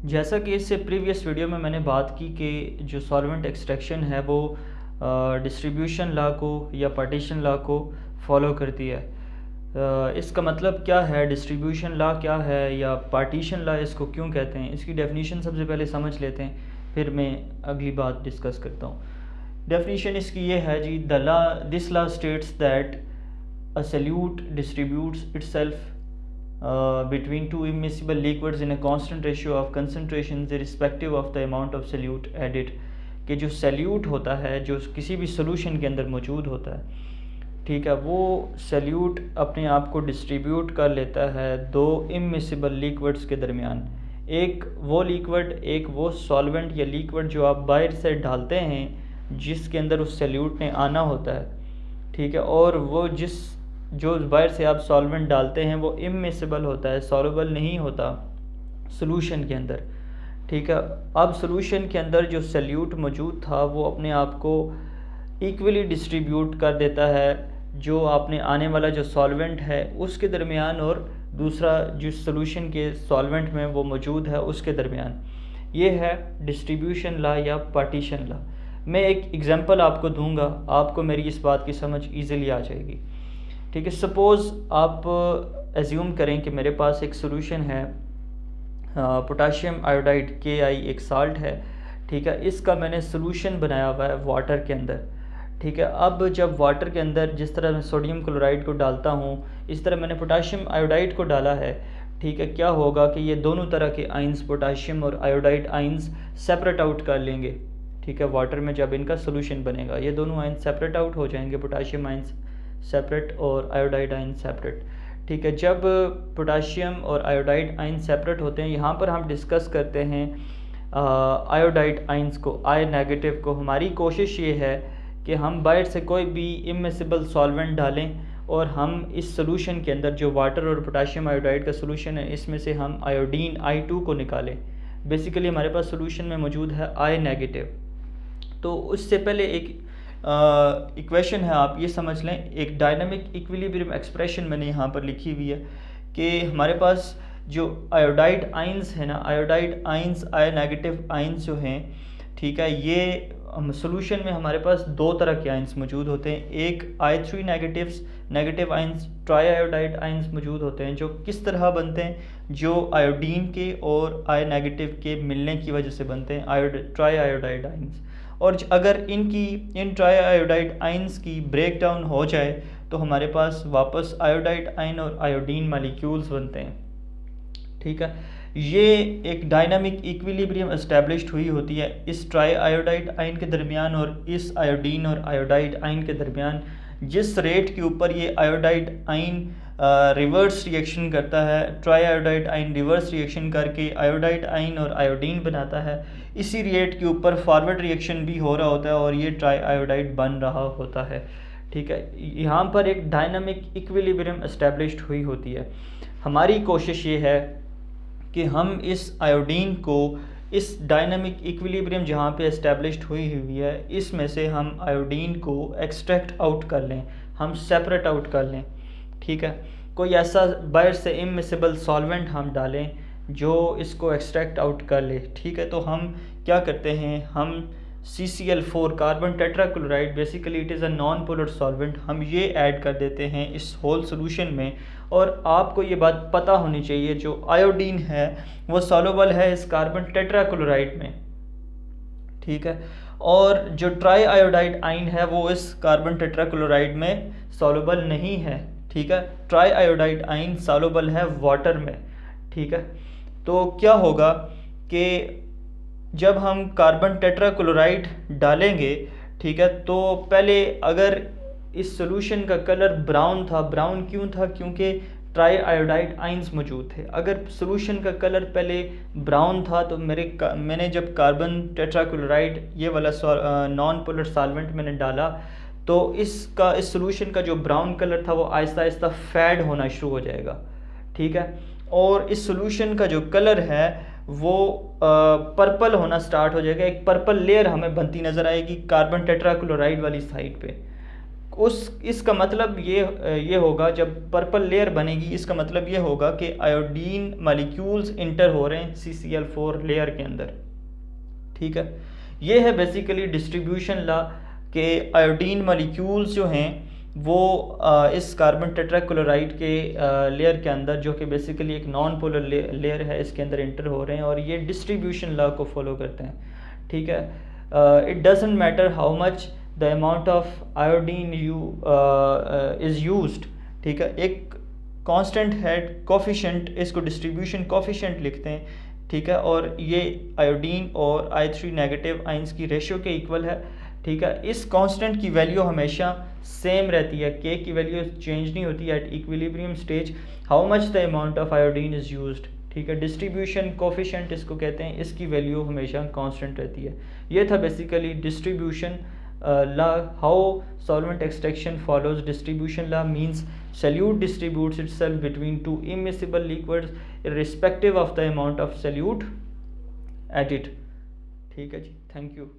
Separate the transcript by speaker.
Speaker 1: जैसा कि इससे प्रीवियस वीडियो में मैंने बात की कि जो सॉल्वेंट एक्सट्रैक्शन है वो डिस्ट्रीब्यूशन लॉ को या पार्टीशन लॉ को फॉलो करती है। इसका मतलब क्या है, डिस्ट्रीब्यूशन लॉ क्या है या पार्टीशन लॉ इसको क्यों कहते हैं, इसकी डेफिनेशन सबसे पहले समझ लेते हैं, फिर मैं अगली बात डिस्कस करता हूँ। डेफिनेशन इसकी ये है जी, the law this law states that a solute distributes itself between two immiscible liquids in a constant ratio of concentrations irrespective of the amount of solute added। कि जो सल्यूट होता है, जो किसी भी सोल्यूशन के अंदर मौजूद होता है, ठीक है, वो सल्यूट अपने आप को डिस्ट्रीब्यूट कर लेता है दो इमिसिबल लिक्विड्स के दरमियान। एक वो लिक्विड, एक वो सॉल्वेंट या लिक्विड जो आप बाहर से डालते हैं जिसके अंदर उस सल्यूट ने आना होता है, ठीक है, और वो जो बाहर से आप सॉल्वेंट डालते हैं वो इमिसिबल होता है, सॉल्युबल नहीं होता सॉल्यूशन के अंदर, ठीक है। अब सॉल्यूशन के अंदर जो सल्यूट मौजूद था वो अपने आप को इक्वली डिस्ट्रीब्यूट कर देता है जो आपने आने वाला जो सॉल्वेंट है उसके दरमियान और दूसरा जिस सॉल्यूशन के सॉल्वेंट में वो मौजूद है उसके दरमियान। ये है डिस्ट्रीब्यूशन लॉ या पार्टीशन लॉ। मैं एक एग्जांपल आपको दूंगा, आपको मेरी इस बात की समझ ईज़िली आ जाएगी, ठीक है। सपोज़ आप एज्यूम करें कि मेरे पास एक सॉल्यूशन है, पोटाशियम आयोडाइड KI एक साल्ट है, ठीक है। इसका मैंने सॉल्यूशन बनाया हुआ है वाटर के अंदर, ठीक है। अब जब वाटर के अंदर जिस तरह मैं सोडियम क्लोराइड को डालता हूँ इस तरह मैंने पोटाशियम आयोडाइड को डाला है, ठीक है। क्या होगा कि ये दोनों तरह के आइंस, पोटाशियम और आयोडाइड आइंस सेपरेट आउट कर लेंगे, ठीक है। वाटर में जब इनका सोल्यूशन बनेगा ये दोनों आइंस सेपरेट आउट हो जाएंगे, पोटाशियम आइंस सेपरेट और आयोडाइड आइन सेपरेट, ठीक है। जब पोटाशियम और आयोडाइड आइन सेपरेट होते हैं, यहाँ पर हम डिस्कस करते हैं आयोडाइड आइंस को, आई नेगेटिव को। हमारी कोशिश ये है कि हम बाहर से कोई भी इमिसिबल सॉल्वेंट डालें और हम इस सोल्यूशन के अंदर जो वाटर और पोटाशियम आयोडाइड का सोल्यूशन है इसमें से हम आयोडीन I2 को निकालें। बेसिकली हमारे पास सोल्यूशन में मौजूद है I नेगेटिव। तो उससे पहले एक इक्वेशन है, आप ये समझ लें, एक डायनामिक इक्विलिब्रियम एक्सप्रेशन मैंने यहाँ पर लिखी हुई है कि हमारे पास जो आयोडाइड आइंस है ना, आयोडाइड आइंस, आई नेगेटिव आइंस जो हैं, ठीक है, ये सोल्यूशन में हमारे पास दो तरह के आइंस मौजूद होते हैं। एक I3 negative ions, try iodide ions मौजूद होते हैं, जो किस तरह बनते हैं, जो आयोडीन के और आई नेगेटिव के मिलने की वजह से बनते हैं, ट्राई आयोडाइड आइंस। और अगर इन ट्राई आयोडाइड आइंस की ब्रेक डाउन हो जाए तो हमारे पास वापस आयोडाइड आइन और आयोडीन मालिक्यूल्स बनते हैं, ठीक है। ये एक डायनामिक इक्विलिब्रियम एस्टेब्लिश्ड हुई होती है इस ट्राई आयोडाइड आइन के दरमियान और इस आयोडीन और आयोडाइड आइन के दरमियान। जिस रेट के ऊपर ये आयोडाइड आइन रिवर्स रिएक्शन करता है, ट्राई आयोडाइड आइन रिवर्स रिएक्शन करके आयोडाइड आइन और आयोडीन बनाता है, इसी रेट के ऊपर फॉरवर्ड रिएक्शन भी हो रहा होता है और ये ट्राई आयोडाइड बन रहा होता है, ठीक है। यहाँ पर एक डायनामिक इक्विलिब्रियम एस्टेब्लिश्ड हुई होती है। हमारी कोशिश ये है कि हम इस आयोडीन को, इस डायनामिक इक्विलिब्रियम जहाँ पे एस्टेब्लिश्ड हुई हुई है, इसमें से हम आयोडीन को एक्सट्रैक्ट आउट कर लें, हम सेपरेट आउट कर लें, ठीक है। कोई ऐसा बाहर से इमिसिबल सॉल्वेंट हम डालें जो इसको एक्सट्रैक्ट आउट कर ले, ठीक है। तो हम क्या करते हैं, हम CCl4 carbon tetrachloride, basically it is a non polar solvent, हम ये ऐड कर देते हैं इस होल सोल्यूशन में। और आपको ये बात पता होनी चाहिए जो आयोडीन है वो सॉल्युबल है इस कार्बन टेट्राक्लोराइड में, ठीक है। और जो ट्राई आयोडाइड आइन है वो इस कार्बन टेट्राक्लोराइड में सॉल्युबल नहीं है, ठीक है। ट्राई आयोडाइड आइन सॉल्युबल है वाटर में, ठीक है। तो क्या होगा कि जब हम कार्बन टेट्राक्लोराइड डालेंगे, ठीक है, तो पहले अगर इस सॉल्यूशन का कलर ब्राउन था, ब्राउन क्यों था, क्योंकि ट्राई आयोडाइड आइंस मौजूद थे। अगर सॉल्यूशन का कलर पहले ब्राउन था तो मैंने जब कार्बन टेट्राक्लोराइड ये वाला नॉन पोलर सॉल्वेंट मैंने डाला तो इस सॉल्यूशन का जो ब्राउन कलर था वो आहिस्ता आहिस्ता फेड होना शुरू हो जाएगा, ठीक है। और इस सॉल्यूशन का जो कलर है वो पर्पल होना स्टार्ट हो जाएगा, एक पर्पल लेयर हमें बनती नज़र आएगी कार्बन टेट्राक्लोराइड वाली साइड पे, इसका मतलब ये होगा, जब पर्पल लेयर बनेगी इसका मतलब ये होगा कि आयोडीन मालिक्यूल्स इंटर हो रहे हैं CCl4 लेयर के अंदर। ठीक है, ये है बेसिकली डिस्ट्रीब्यूशन लॉ के आयोडीन मालिक्यूल्स जो हैं वो इस कार्बन टेट्राक्लोराइड के लेयर के अंदर, जो कि बेसिकली एक नॉन पोलर लेयर है, इसके अंदर इंटर हो रहे हैं और ये डिस्ट्रीब्यूशन लॉ को फॉलो करते हैं। ठीक है, it doesn't matter how much the amount of iodine is used. ठीक है, एक कांस्टेंट है कोफिशिएंट, इसको डिस्ट्रीब्यूशन कोफिशिएंट लिखते हैं। ठीक है, और ये आयोडीन और I3 नेगेटिव आइंस की रेशियो के इक्वल है। ठीक है, इस कांस्टेंट की वैल्यू हमेशा सेम रहती है, के की वैल्यू चेंज नहीं होती at equilibrium stage how much the amount of iodine is used. ठीक है, डिस्ट्रीब्यूशन कोफिशिएंट इसको कहते हैं, इसकी वैल्यू हमेशा कांस्टेंट रहती है। ये था basically distribution law, how solvent extraction follows distribution law means solute distributes itself between two immiscible liquids irrespective of the amount of solute added। ठीक है जी, थैंक यू।